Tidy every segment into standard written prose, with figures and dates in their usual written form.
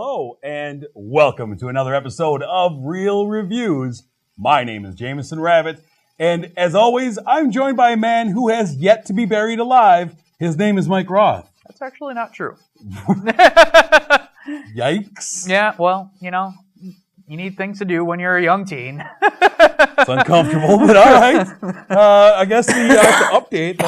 Hello, and welcome to another episode of Real Reviews. My name is Jameson Rabbit, and as always, I'm joined by a man who has yet to be buried alive. His name is Mike Roth. That's actually not true. Yikes. Yeah, well, you know, you need things to do when you're a young teen. It's uncomfortable, but all right. I guess the update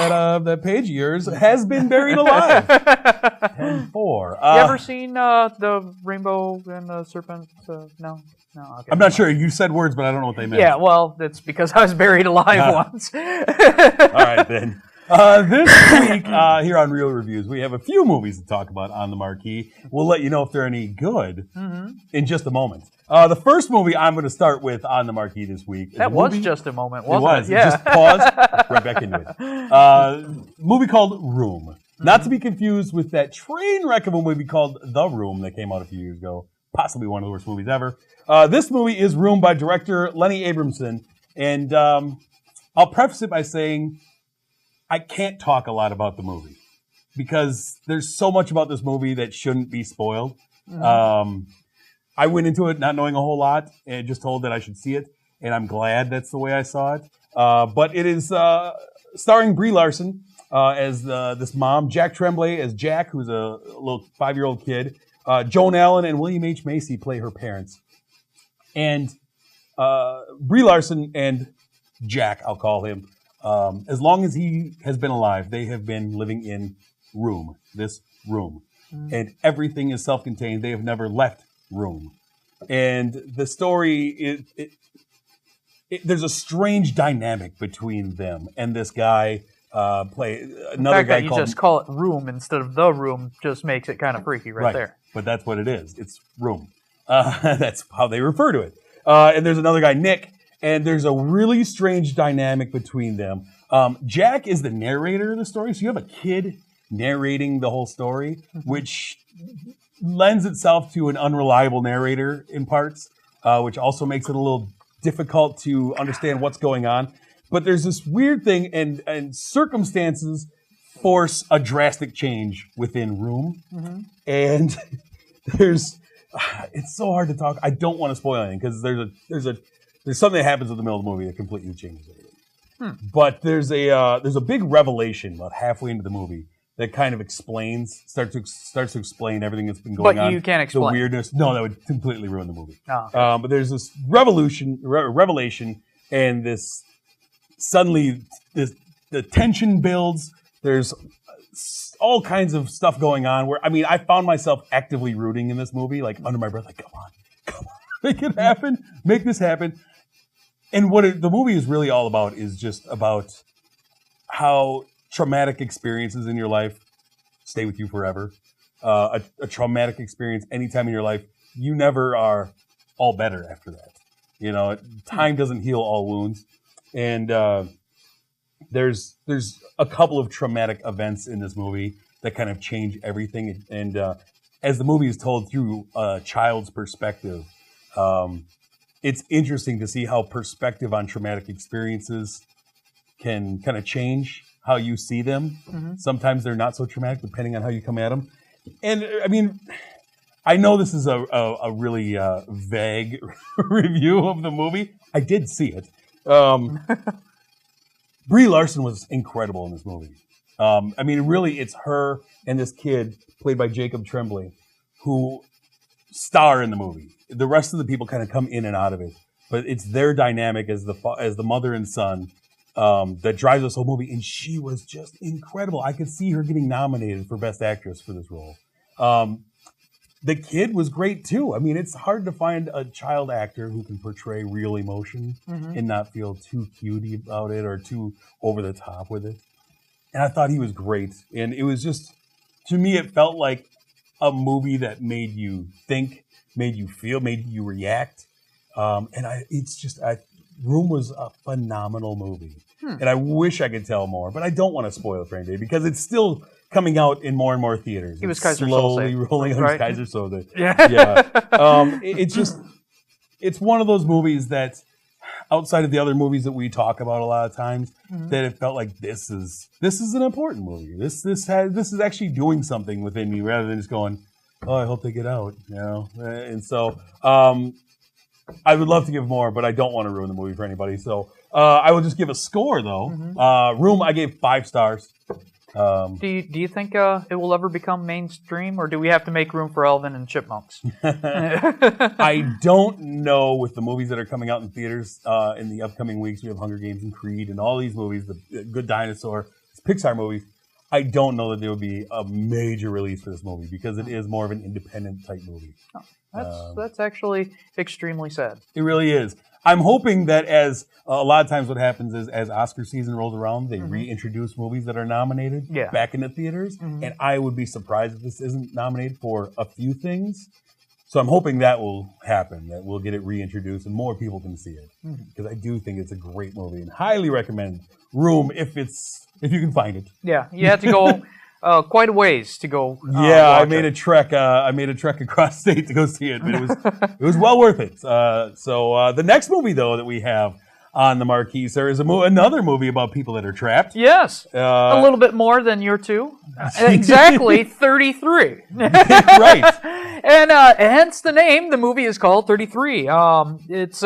that page of yours has been buried alive. 10-4. You ever seen the rainbow and the serpent? No? No, okay. I'm not sure. You said words, but I don't know what they meant. Yeah, well, that's because I was buried alive once. All right, then. This week, here on Real Reviews, we have a few movies to talk about on the marquee. We'll let you know if they're any good in just a moment. The first movie I'm going to start with on the marquee this week. That was just a moment, wasn't it? It was. Yeah. Just pause, right back into it. Movie called Room. Not to be confused with that train wreck of a movie called The Room that came out a few years ago. Possibly one of the worst movies ever. This movie is Room by director Lenny Abramson. And I'll preface it by saying I can't talk a lot about the movie because there's so much about this movie that shouldn't be spoiled. I went into it not knowing a whole lot and just told that I should see it, and I'm glad that's the way I saw it. But it is starring Brie Larson as this mom, Jack Tremblay as Jack, who's a little 5-year-old kid. Joan Allen and William H. Macy play her parents. And Brie Larson and Jack, I'll call him, as long as he has been alive, they have been living in this room. And everything is self-contained. They have never left room. And the story, there's a strange dynamic between them and this guy play another guy that you called... just call it Room instead of The Room just makes it kind of freaky right there. But that's what it is. It's Room. That's how they refer to it. And there's another guy, Nick, and there's a really strange dynamic between them. Jack is the narrator of the story, so you have a kid narrating the whole story, which lends itself to an unreliable narrator in parts, which also makes it a little difficult to understand what's going on. But there's this weird thing, and circumstances force a drastic change within Room. And it's so hard to talk. I don't want to spoil anything because there's something that happens in the middle of the movie that completely changes everything. But there's a big revelation about halfway into the movie that kind of starts to explain everything that's been going on. But you can't explain the weirdness. No, that would completely ruin the movie. Oh, okay. But there's this revelation, and this suddenly the tension builds. There's all kinds of stuff going on. Where I found myself actively rooting in this movie, like under my breath, like come on, make it happen, make this happen. And what the movie is really all about is just about how traumatic experiences in your life stay with you forever. A traumatic experience anytime in your life, you never are all better after that. You know, time doesn't heal all wounds. And there's a couple of traumatic events in this movie that kind of change everything. And as the movie is told through a child's perspective, it's interesting to see how perspective on traumatic experiences can kind of change how you see them. Sometimes they're not so traumatic, depending on how you come at them. And I know this is a really vague review of the movie. I did see it. Brie Larson was incredible in this movie. Really, it's her and this kid played by Jacob Tremblay who star in the movie. The rest of the people kind of come in and out of it, but it's their dynamic as the mother and son that drives this whole movie. And she was just incredible. I could see her getting nominated for Best Actress for this role. The kid was great too. It's hard to find a child actor who can portray real emotion and not feel too cutey about it or too over the top with it. And I thought he was great. And it was just, to me, it felt like a movie that made you think, made you feel, made you react. Room was a phenomenal movie. And I wish I could tell more, but I don't want to spoil it for anybody because it's still coming out in more and more theaters. He was Kaiser slowly Soze, rolling on right? Kaiser Soze. Yeah. It's one of those movies that, outside of the other movies that we talk about a lot of times, that it felt like this is an important movie. This is actually doing something within me rather than just going, oh, I hope they get out, you know. And so I would love to give more, but I don't want to ruin the movie for anybody. So I will just give a score, though. Room, I gave 5 stars. Do you think it will ever become mainstream, or do we have to make room for Alvin and Chipmunks? I don't know with the movies that are coming out in theaters in the upcoming weeks. We have Hunger Games and Creed and all these movies, the Good Dinosaur, Pixar movies. I don't know that there will be a major release for this movie because it is more of an independent type movie. Oh, that's actually extremely sad. It really is. I'm hoping that as a lot of times what happens is as Oscar season rolls around, they reintroduce movies that are nominated back into theaters. And I would be surprised if this isn't nominated for a few things. So I'm hoping that will happen, that we'll get it reintroduced and more people can see it. Because I do think it's a great movie and highly recommend Room if you can find it. Yeah, you have to go quite a ways to go. I made a trek. I made a trek across state to go see it, but it was well worth it. So the next movie though that we have on the marquee, sir, is another movie about people that are trapped. Yes, a little bit more than your 2. Exactly 33. Right. And hence the name. The movie is called 33. It's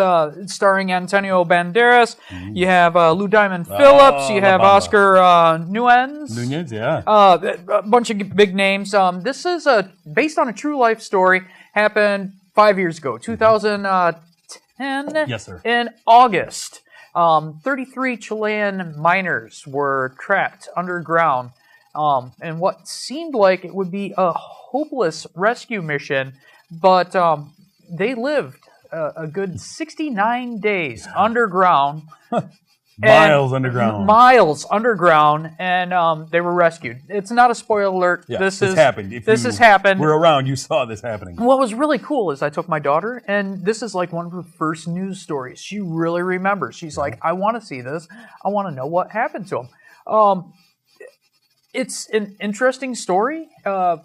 starring Antonio Banderas. You have Lou Diamond Phillips. You have Oscar Nunez, yeah. A bunch of big names. This is based on a true life story. Happened 5 years ago, 2010. Yes, sir. In August, 33 Chilean miners were trapped underground. And what seemed like it would be a hopeless rescue mission, but they lived a good 69 days underground. Miles underground, and they were rescued. It's not a spoiler alert. Yeah, this happened. This has happened. We're around. You saw this happening. What was really cool is I took my daughter, and this is like one of her first news stories. She really remembers. She's like, I want to see this. I want to know what happened to him. It's an interesting story. I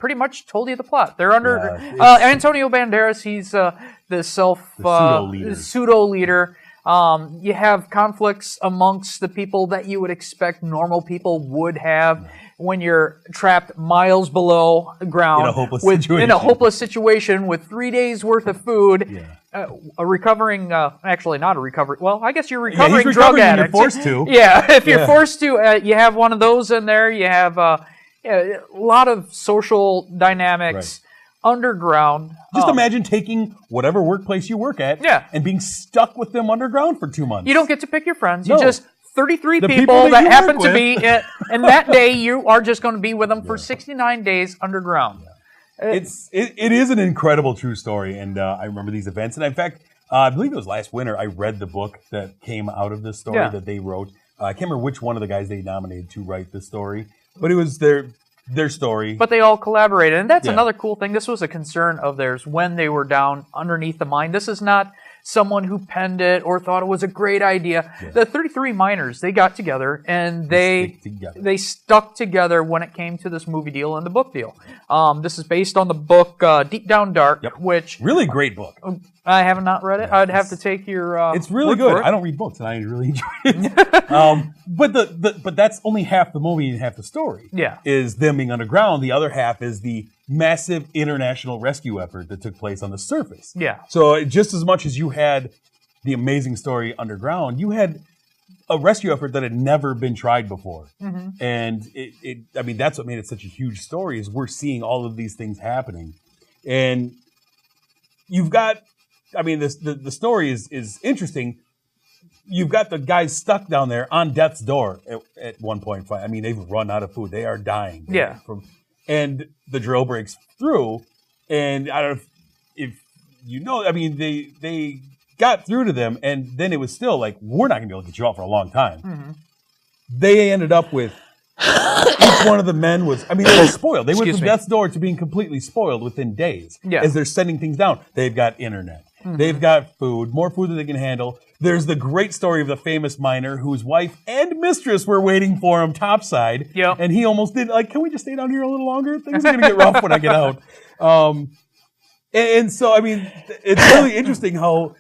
pretty much told you the plot. They're under Antonio Banderas. He's the pseudo leader. You have conflicts amongst the people that you would expect normal people would have when you're trapped miles below ground in a hopeless situation with 3 days worth of food. Yeah. Actually not a recovery. Well, I guess you're recovering drug addict. You're forced to. Yeah, if you're forced to, you have one of those in there. You have a lot of social dynamics. Underground. Just imagine taking whatever workplace you work at and being stuck with them underground for 2 months. You don't get to pick your friends. You just 33 people that happen to be and that day you are just going to be with them for 69 days underground. Yeah. It is an incredible true story, and I remember these events. And in fact, I believe it was last winter, I read the book that came out of this story that they wrote. I can't remember which one of the guys they nominated to write this story, but it was their story. But they all collaborated, and that's another cool thing. This was a concern of theirs when they were down underneath the mine. This is not someone who penned it or thought it was a great idea. Yeah. The 33 miners, they got together, and they stuck together when it came to this movie deal and the book deal. This is based on the book Deep Down Dark, which... Really great book. I have not read it. I'd have to take your it's really good. I don't read books, and I really enjoy it. But that's only half the movie and half the story. Yeah. Is them being underground. The other half is the massive international rescue effort that took place on the surface. Yeah. So just as much as you had the amazing story underground, you had a rescue effort that had never been tried before. Mm-hmm. And I mean, that's what made it such a huge story, is we're seeing all of these things happening. And you've got, I mean, the story is interesting. You've got the guys stuck down there on death's door at one point. I mean, they've run out of food. They are dying. Yeah. And the drill breaks through. And I don't know if you know, I mean, they got through to them, and then it was still like, we're not going to be able to get you out for a long time. Mm-hmm. They ended up with, each one of the men was, I mean, they were spoiled. They went from death's door to being completely spoiled within days. Yeah. As they're sending things down. They've got internet. Mm-hmm. They've got food, more food than they can handle. There's the great story of the famous miner whose wife and mistress were waiting for him topside. Yep. And he almost did, like, can we just stay down here a little longer? Things are going to get rough when I get out. And so, I mean, it's really interesting how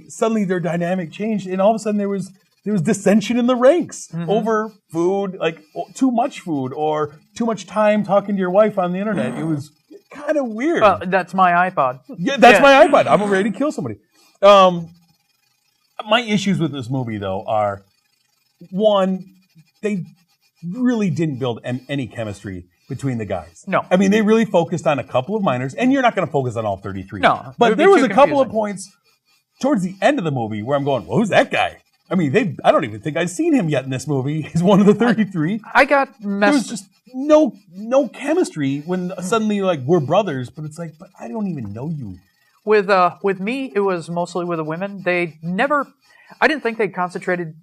suddenly their dynamic changed, and all of a sudden there was there was dissension in the ranks over food, like too much food or too much time talking to your wife on the internet. It was kind of weird. Well, that's my iPod. Yeah, that's my iPod. I'm ready to kill somebody. My issues with this movie, though, are, one, they really didn't build any chemistry between the guys. No. I mean, they really focused on a couple of minors, and you're not going to focus on all 33. No. But there was a couple of points towards the end of the movie where I'm going, well, who's that guy? I mean, I don't even think I've seen him yet in this movie. He's one of the 33. I got messed. There was just no chemistry when suddenly, like, we're brothers, but it's like, but I don't even know you. With me, it was mostly with the women. I didn't think they concentrated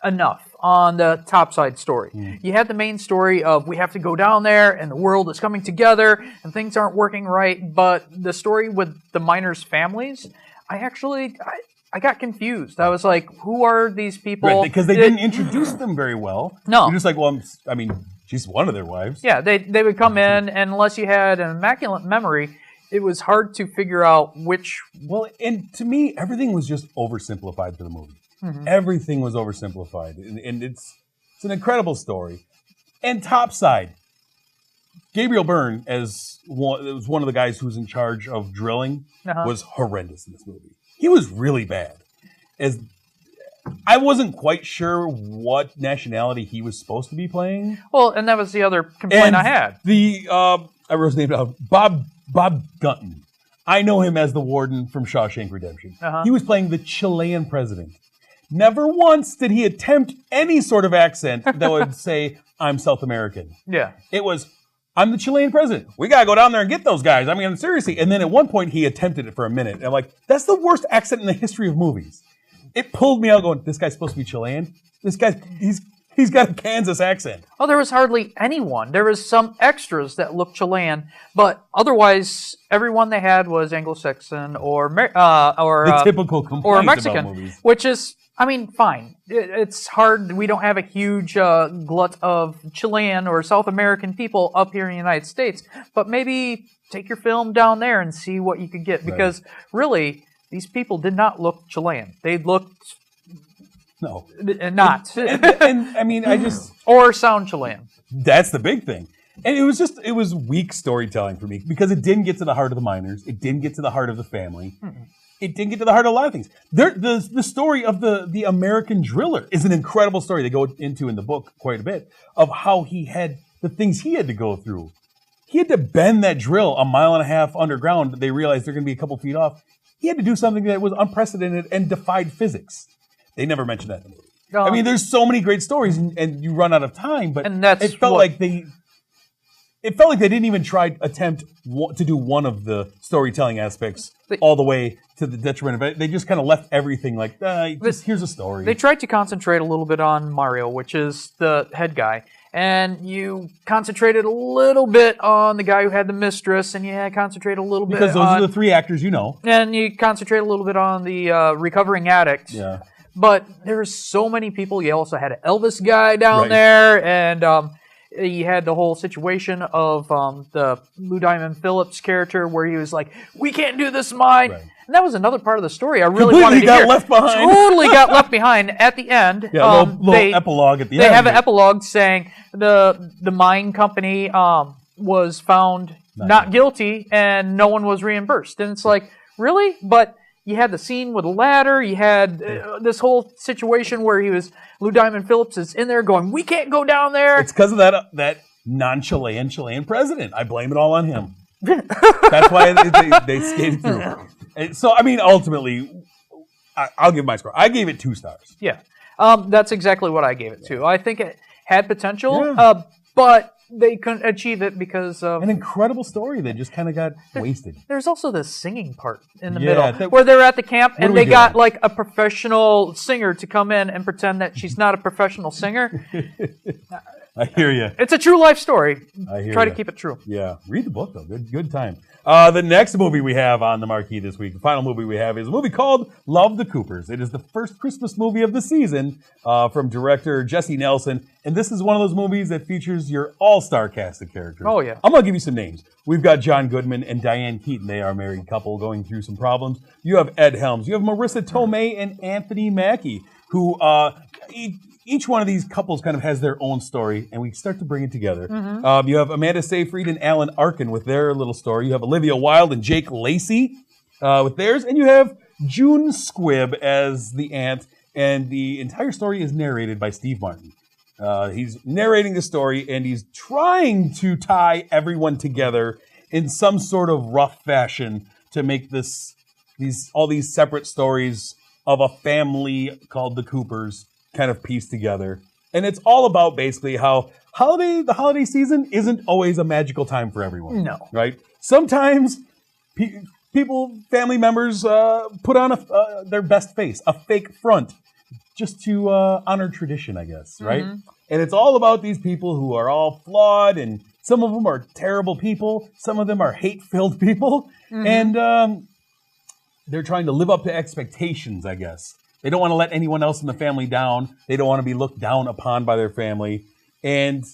enough on the topside story. You had the main story of we have to go down there and the world is coming together and things aren't working right, but the story with the miners' families, I got confused. I was like, who are these people? Right, because they didn't introduce them very well. No. You're just like, well, I mean, she's one of their wives. Yeah, they would come in, and unless you had an immaculate memory, it was hard to figure out which... Well, and to me, everything was just oversimplified for the movie. Everything was oversimplified, and it's an incredible story. And topside, Gabriel Byrne, as one of the guys who's in charge of drilling, was horrendous in this movie. He was really bad. I wasn't quite sure what nationality he was supposed to be playing. Well, and that was the other complaint I had. I wrote his name down, Bob Gunton. I know him as the warden from Shawshank Redemption. He was playing the Chilean president. Never once did he attempt any sort of accent that would say, I'm South American. Yeah. It was, I'm the Chilean president. We got to go down there and get those guys. I mean, seriously. And then at one point, he attempted it for a minute. And I'm like, that's the worst accent in the history of movies. It pulled me out going, this guy's supposed to be Chilean? This guy, he's got a Kansas accent. Oh, there was hardly anyone. There was some extras that looked Chilean, but otherwise, everyone they had was Anglo-Saxon or the typical complaint or Mexican, about movies. Which is, I mean, fine. It's hard. We don't have a huge glut of Chilean or South American people up here in the United States, but maybe take your film down there and see what you could get, because really, these people did not look Chilean. They looked... No. Not. And I mean, or sound Chilean. That's the big thing. And it was weak storytelling for me because it didn't get to the heart of the miners. It didn't get to the heart of the family. It didn't get to the heart of a lot of things. The story of the American driller is an incredible story. They go into in the book quite a bit of how he had the things he had to go through. He had to bend that drill 1.5 miles underground. They realized they're going to be a couple feet off. He had to do something that was unprecedented and defied physics. They never mentioned that in the movie. I mean, there's so many great stories, and you run out of time. But it felt like they didn't even attempt to do one of the storytelling aspects all the way to the detriment of it. They just kind of left everything like, here's a story. They tried to concentrate a little bit on Mario, which is the head guy. And you concentrated a little bit on the guy who had the mistress, and you concentrate a little bit because those are the three actors you know. And you concentrate a little bit on the recovering addict. Yeah. But there's so many people. You also had an Elvis guy down there, and you had the whole situation of the Lou Diamond Phillips character where he was like, "We can't do this mine." Right. And that was another part of the story I really wanted to hear. Left behind. Totally got left behind at the end. Yeah, little epilogue at the end. They have an epilogue saying the mine company was found not guilty and no one was reimbursed. And it's like, really? But you had the scene with the ladder. You had this whole situation where Lou Diamond Phillips is in there going, "We can't go down there." It's because of that non-Chilean president. I blame it all on him. That's why they skated through. And so, I mean, ultimately, I'll give my score. I gave it 2 stars. Yeah. That's exactly what I gave it to. I think it had potential, but they couldn't achieve it because of... An incredible story that just kind of got wasted. There's also the singing part in the middle, where they're at the camp and they got like a professional singer to come in and pretend that she's not a professional singer. I hear you. It's a true life story. Try to keep it true. Yeah. Read the book, though. Good time. The next movie we have on the marquee this week, the final movie we have, is a movie called Love the Coopers. It is the first Christmas movie of the season from director Jesse Nelson. And this is one of those movies that features your all-star cast of characters. Oh, yeah. I'm going to give you some names. We've got John Goodman and Diane Keaton. They are a married couple going through some problems. You have Ed Helms. You have Marissa Tomei and Anthony Mackie, who each one of these couples kind of has their own story, and we start to bring it together. You have Amanda Seyfried and Alan Arkin with their little story. You have Olivia Wilde and Jake Lacey with theirs, and you have June Squibb as the aunt, and the entire story is narrated by Steve Martin. He's narrating the story, and he's trying to tie everyone together in some sort of rough fashion to make all these separate stories of a family called the Coopers kind of pieced together. And it's all about basically how the holiday season isn't always a magical time for everyone. No. Right? Sometimes family members put on their best face, a fake front, just to honor tradition, I guess, right? And it's all about these people who are all flawed, and some of them are terrible people, some of them are hate-filled people, and they're trying to live up to expectations, I guess. They don't want to let anyone else in the family down. They don't want to be looked down upon by their family. And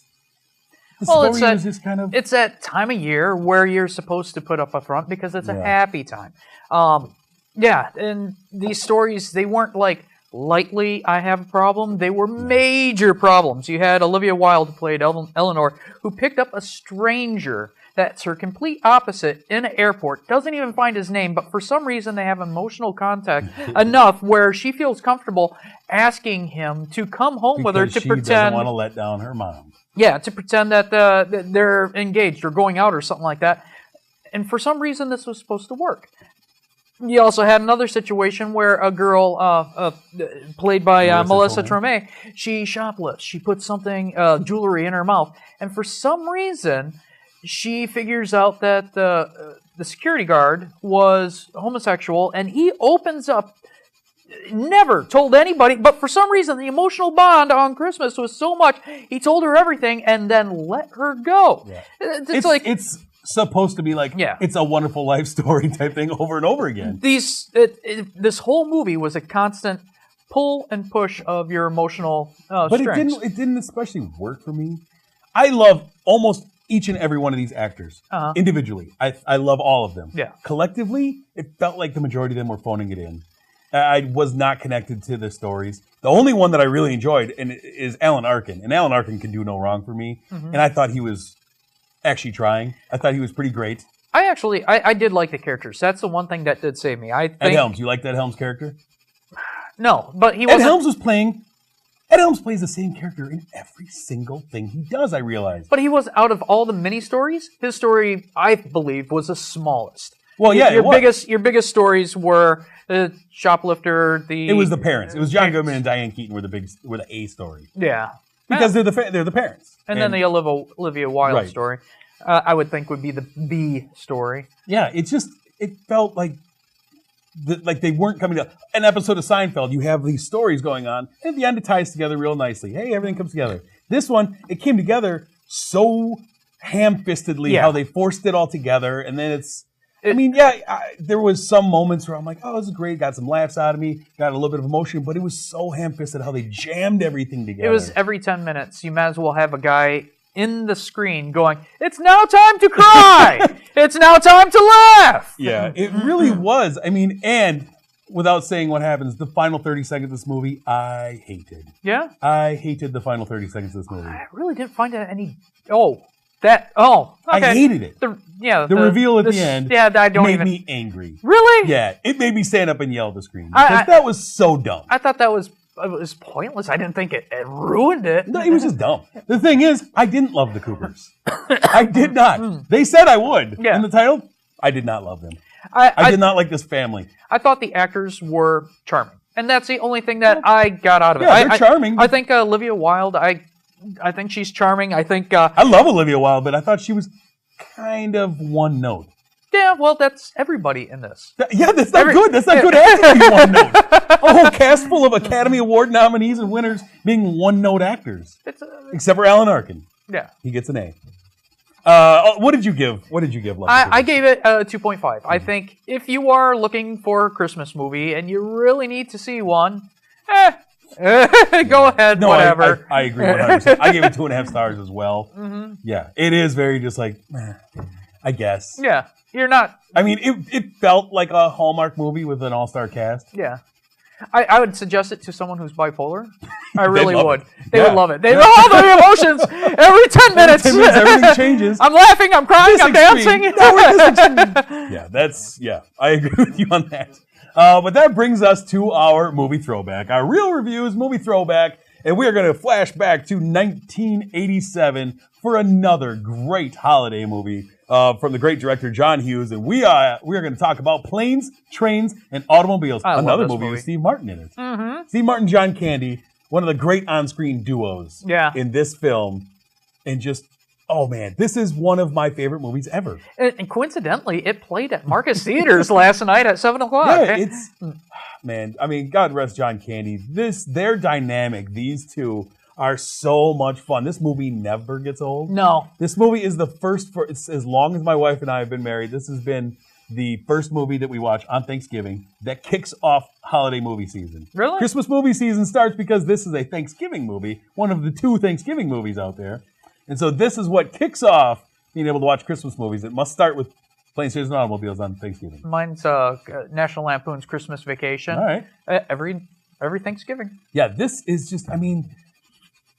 the story is just kind of... It's that time of year where you're supposed to put up a front because it's a happy time. And these stories, they weren't like, lightly, I have a problem. They were major problems. You had Olivia Wilde, who played Eleanor, who picked up a stranger that's her complete opposite in an airport, doesn't even find his name, but for some reason they have emotional contact enough where she feels comfortable asking him to come home with her to pretend... she doesn't want to let down her mom. Yeah, to pretend that they're engaged or going out or something like that. And for some reason this was supposed to work. You also had another situation where a girl played by Melissa Tremay, she shoplifts. She puts something, jewelry in her mouth. And for some reason, she figures out that the security guard was homosexual, and he opens up, never told anybody, but for some reason, the emotional bond on Christmas was so much, he told her everything and then let her go. Yeah. It's supposed to be like, it's a wonderful life story type thing over and over again. This whole movie was a constant pull and push of your emotional but strengths. it didn't especially work for me. I love almost each and every one of these actors individually. I love all of them. Yeah. Collectively, it felt like the majority of them were phoning it in. I was not connected to the stories. The only one that I really enjoyed is Alan Arkin. And Alan Arkin can do no wrong for me. And I thought he was actually trying. I thought he was pretty great. I did like the characters. That's the one thing that did save me. Ed Helms. You liked Ed Helms' character? No, but he wasn't... Ed Helms plays the same character in every single thing he does, I realize. But he was, out of all the mini-stories, his story, I believe, was the smallest. Well, yeah, your biggest stories were the shoplifter, It was the parents. It was John Goodman and Diane Keaton were the A story. Yeah. Because they're the parents. And then the Olivia Wilde story, I would think would be the B story. Yeah, it felt like they weren't coming to an episode of Seinfeld. You have these stories going on, and at the end it ties together real nicely. Hey, everything comes together. This one, it came together so ham-fistedly, how they forced it all together, and then there was some moments where I'm like, oh, this is great, got some laughs out of me, got a little bit of emotion, but it was so ham-fisted how they jammed everything together. It was every 10 minutes. You might as well have a guy in the screen going, it's now time to cry! It's now time to laugh! Yeah, it really was. I mean, and without saying what happens, the final 30 seconds of this movie, I hated. Yeah? I hated the final 30 seconds of this movie. I really didn't find it any... okay. I hated it. The reveal at the end made me angry. Really? Yeah, it made me stand up and yell at the screen. Because that was so dumb. I thought it was pointless. I didn't think it ruined it. No, it was just dumb. The thing is, I didn't love the Coopers. I did not. They said I would. Yeah. In the title, I did not love them. I did not like this family. I thought the actors were charming. And that's the only thing that I got out of it. Yeah, they're charming. I think Olivia Wilde, I think she's charming. I think... I love Olivia Wilde, but I thought she was kind of one note. Yeah, well, that's everybody in this. That's not good. That's not good acting to be one note. A whole cast full of Academy Award nominees and winners being one-note actors. Except for Alan Arkin. Yeah. He gets an A. What did you give? I gave it a 2.5. I think if you are looking for a Christmas movie and you really need to see one, go ahead, whatever. I agree 100%. I gave it 2.5 stars as well. Mm-hmm. Yeah, it is very just like, I guess. Yeah, you're not... I mean, it felt like a Hallmark movie with an all-star cast. Yeah. I would suggest it to someone who's bipolar. I really would. They would love it. They all their emotions every 10 minutes. 10 minutes, everything changes. I'm laughing, I'm crying, I'm dancing. Yeah, I agree with you on that. But that brings us to our movie throwback. Our real review is movie throwback, and we are going to flash back to 1987 for another great holiday movie from the great director John Hughes, and we are going to talk about Planes, Trains, and Automobiles. Another movie with Steve Martin in it. Mm-hmm. Steve Martin, John Candy, one of the great on-screen duos in this film, and just, oh man, this is one of my favorite movies ever. And coincidentally, it played at Marcus Theaters last night at 7 o'clock. Yeah, it's, man, I mean, God rest John Candy. Their dynamic, these two, are so much fun. This movie never gets old. No. This movie is the first, for as long as my wife and I have been married, this has been the first movie that we watch on Thanksgiving that kicks off holiday movie season. Really? Christmas movie season starts because this is a Thanksgiving movie, one of the 2 Thanksgiving movies out there. And so this is what kicks off being able to watch Christmas movies. It must start with Planes, Trains, and Automobiles on Thanksgiving. Mine's National Lampoon's Christmas Vacation. All right. Every Thanksgiving. Yeah, this is just, I mean,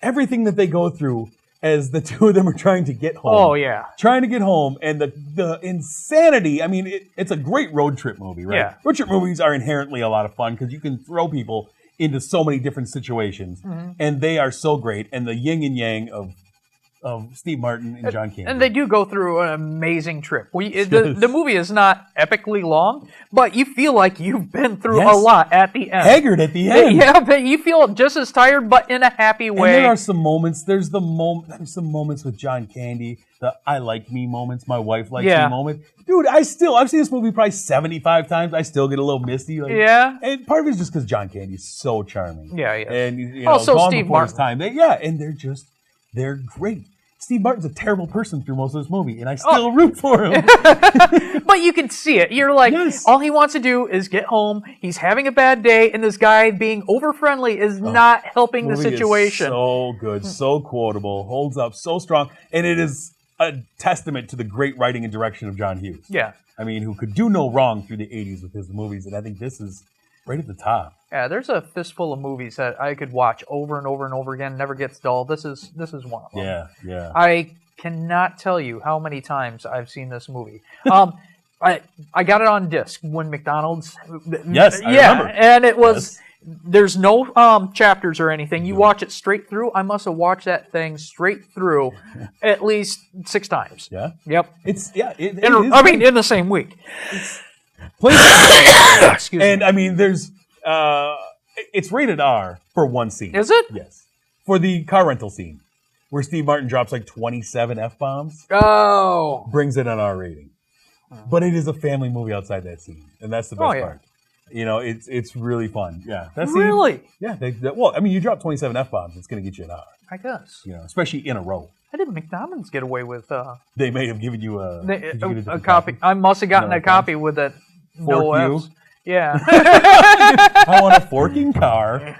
everything that they go through as the 2 of them are trying to get home. Oh, yeah. Trying to get home, and the insanity. I mean, it's a great road trip movie, right? Yeah. Road trip movies are inherently a lot of fun because you can throw people into so many different situations, and they are so great. And the yin and yang of Steve Martin and John Candy. And they do go through an amazing trip. The movie is not epically long, but you feel like you've been through a lot at the end. Haggard at the end. Yeah, but you feel just as tired, but in a happy way. And there are some moments. There's some moments with John Candy, the I like me moments, my wife likes me moment. Dude, I've seen this movie probably 75 times. I still get a little misty. Like, and part of it is just because John Candy is so charming. Yeah, yeah. And you know, also gone Steve before Martin. his time. They're great. Steve Martin's a terrible person through most of this movie, and I still root for him. But you can see it. You're like, all he wants to do is get home. He's having a bad day, and this guy being over-friendly is not helping the situation. Is so good, so quotable, holds up so strong, and it is a testament to the great writing and direction of John Hughes. Yeah. I mean, who could do no wrong through the 80s with his movies, and I think this is right at the top. Yeah, there's a fistful of movies that I could watch over and over and over again. Never gets dull. This is one of them. Yeah, yeah. I cannot tell you how many times I've seen this movie. I got it on disc when McDonald's. Yes, I remember. And it was. There's no chapters or anything. You watch it straight through. I must have watched that thing straight through at least 6 times. Yeah. Yep. It's in the same week. Excuse me. And I mean, there's it's rated R for one scene. Is it? Yes. For the car rental scene, where Steve Martin drops like 27 F-bombs. Oh. Brings it an R rating. But it is a family movie outside that scene, and that's the best part. You know, it's really fun. Yeah. That's really? Yeah. Well, I mean, you drop 27 F-bombs, it's going to get you an R. I guess. You know, especially in a row. How did McDonald's get away with? They may have given you a copy. I must have gotten a copy with that. No F's. Yeah. I want a forking car.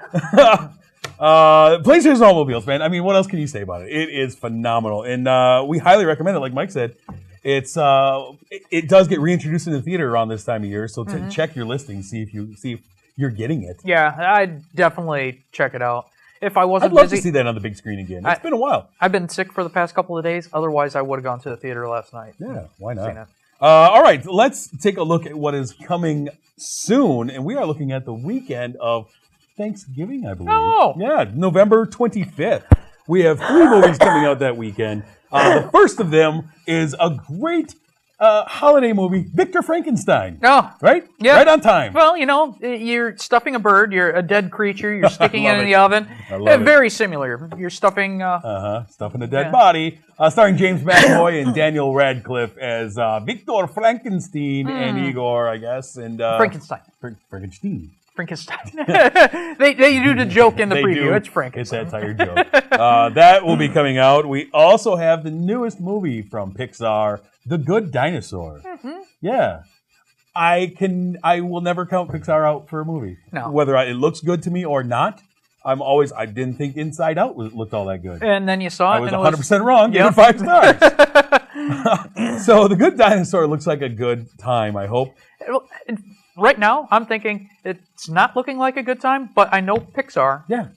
Planes, Trains, and Automobiles, man. I mean, what else can you say about it? It is phenomenal, and we highly recommend it. Like Mike said, it does get reintroduced in the theater around this time of year. So check your listings, see if you're getting it. Yeah, I'd definitely check it out. If I wasn't I'd love busy, to see that on the big screen again. It's been a while. I've been sick for the past couple of days. Otherwise, I would have gone to the theater last night. Yeah, why not? All right, let's take a look at what is coming soon. And we are looking at the weekend of Thanksgiving, I believe. Oh! Yeah, November 25th. We have 3 movies coming out that weekend. The first of them is a great holiday movie, Victor Frankenstein. Oh. Right? Yeah. Right on time. Well, you know, you're stuffing a bird, you're a dead creature, you're sticking it in the oven. I love it. Very similar. You're stuffing... stuffing a dead body. Starring James McAvoy and Daniel Radcliffe as Victor Frankenstein and Igor, I guess. And Frankenstein. Frankenstein. they do the joke in the preview. It's Frankenstein. It's that tired joke. That will be coming out. We also have the newest movie from Pixar, The Good Dinosaur. Yeah. I will never count Pixar out for a movie. No. Whether it looks good to me or not. I didn't think Inside Out looked all that good. And then you saw it. I was 100% wrong. Give it 5 stars. So The Good Dinosaur looks like a good time, I hope. Right now, I'm thinking it's not looking like a good time, but I know Pixar. Yeah.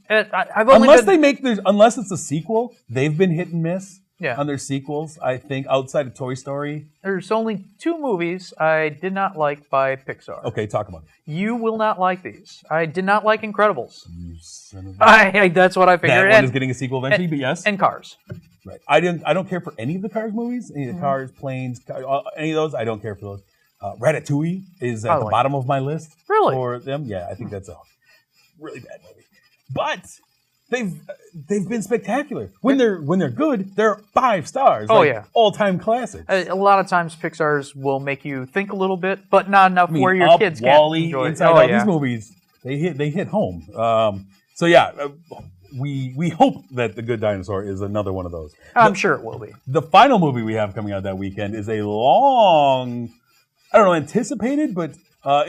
Unless it's a sequel, they've been hit and miss Yeah. on their sequels, I think, outside of Toy Story. There's only 2 movies I did not like by Pixar. Okay, talk about it. You will not like these. I did not like Incredibles. You son of a... That's what I figured. That one is getting a sequel eventually, but yes. And Cars. Right. I don't care for any of the Cars movies. Any of the Cars, Planes, any of those. I don't care for those. Ratatouille is at the bottom of my list. Really? For them. Yeah, I think that's a really bad movie. But they've been spectacular. When they're good, they're 5 stars. Oh, yeah. All-time classics. A lot of times Pixar's will make you think a little bit, but not enough where your kids can't Wall-E, enjoy it. Inside Out, these movies, they hit home. So yeah, we hope that The Good Dinosaur is another one of those. I'm sure it will be. The final movie we have coming out that weekend is a long, I don't know, anticipated, but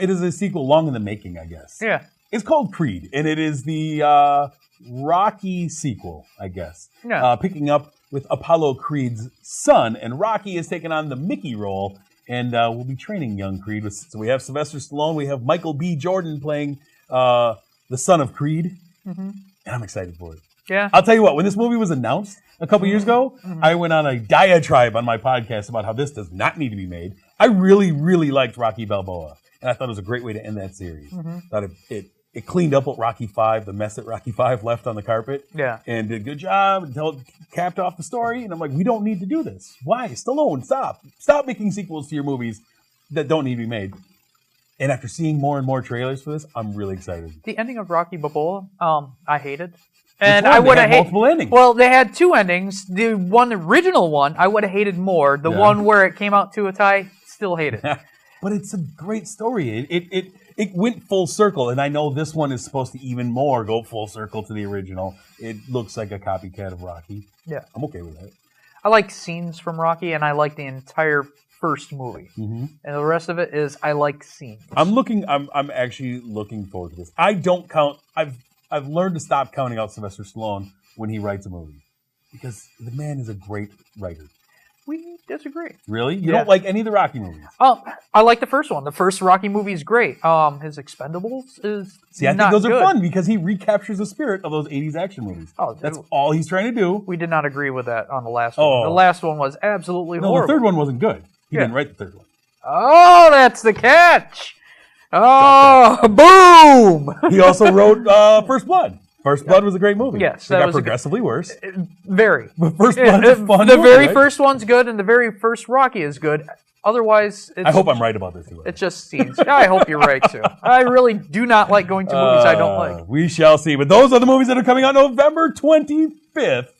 it is a sequel long in the making, I guess. Yeah. It's called Creed, and it is the Rocky sequel, I guess. Yeah. Picking up with Apollo Creed's son, and Rocky is taking on the Mickey role, and we'll be training young Creed. So we have Sylvester Stallone, we have Michael B. Jordan playing the son of Creed, and I'm excited for it. Yeah. I'll tell you what, when this movie was announced a couple years ago, I went on a diatribe on my podcast about how this does not need to be made. I really, really liked Rocky Balboa, and I thought it was a great way to end that series. Thought it cleaned up what Rocky V, the mess that Rocky V left on the carpet. Yeah. And did a good job until it capped off the story. And I'm like, we don't need to do this. Why? Stallone, stop. Stop making sequels to your movies that don't need to be made. And after seeing more and more trailers for this, I'm really excited. The ending of Rocky Balboa, I hated. And I would have multiple endings. Well, they had 2 endings. The original one, I would have hated more. The one where it came out to a tie, still hated. But it's a great story. It went full circle, and I know this one is supposed to even more go full circle to the original. It looks like a copycat of Rocky. Yeah. I'm okay with that. I like scenes from Rocky, and I like the entire first movie. And the rest of it is I like scenes. I'm actually looking forward to this. I don't count. I've learned to stop counting out Sylvester Stallone when he writes a movie because the man is a great writer. We disagree. Really? You don't like any of the Rocky movies? I like the first one. The first Rocky movie is great. His Expendables is See, I think those are fun because he recaptures the spirit of those 80s action movies. Oh, that's all he's trying to do. We did not agree with that on the last one. The last one was absolutely horrible. No, the third one wasn't good. He didn't write the third one. Oh, that's the catch. Oh, boom! He also wrote First Blood. First Blood was a great movie. Yes, that got progressively worse. Very. But First Blood is fun. The very first one's good, and the very first Rocky is good. Otherwise, I hope I'm right about this too. It just seems. I hope you're right too. I really do not like going to movies I don't like. We shall see. But those are the movies that are coming out November 25th.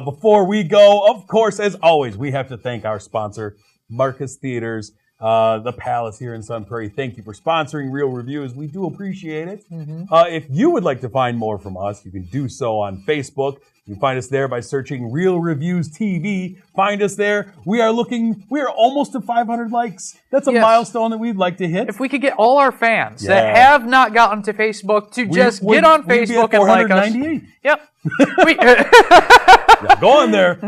Before we go, of course, as always, we have to thank our sponsor, Marcus Theaters. The Palace here in Sun Prairie. Thank you for sponsoring Real Reviews. We do appreciate it. If you would like to find more from us, you can do so on Facebook. You can find us there by searching Real Reviews TV. Find us there. We are almost to 500 likes. That's a milestone that we'd like to hit. If we could get all our fans that have not gotten to Facebook to get on Facebook and like us. Yep. Go on there,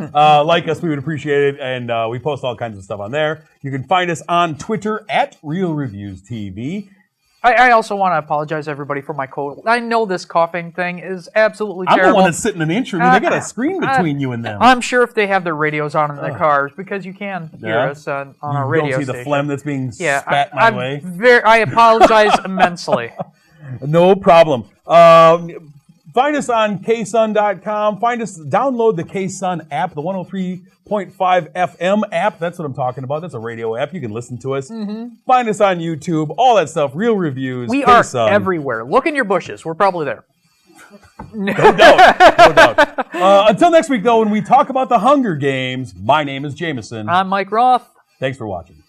like us, we would appreciate it, and we post all kinds of stuff on there. You can find us on Twitter at Real Reviews TV. I also want to apologize, everybody, for my cold. I know this coughing thing is absolutely terrible. I'm the one that's sitting in the intro. They got a screen between you and them. I'm sure if they have their radios on in their cars, because you can hear us on our radio station. You don't see the phlegm that's being spat my way. I apologize immensely. No problem. Find us on ksun.com. Download the KSUN app, the 103.5 FM app. That's what I'm talking about. That's a radio app. You can listen to us. Find us on YouTube, all that stuff. Real Reviews. We are everywhere. Look in your bushes. We're probably there. No doubt. No doubt. Until next week, though, when we talk about the Hunger Games, my name is Jameson. I'm Mike Roth. Thanks for watching.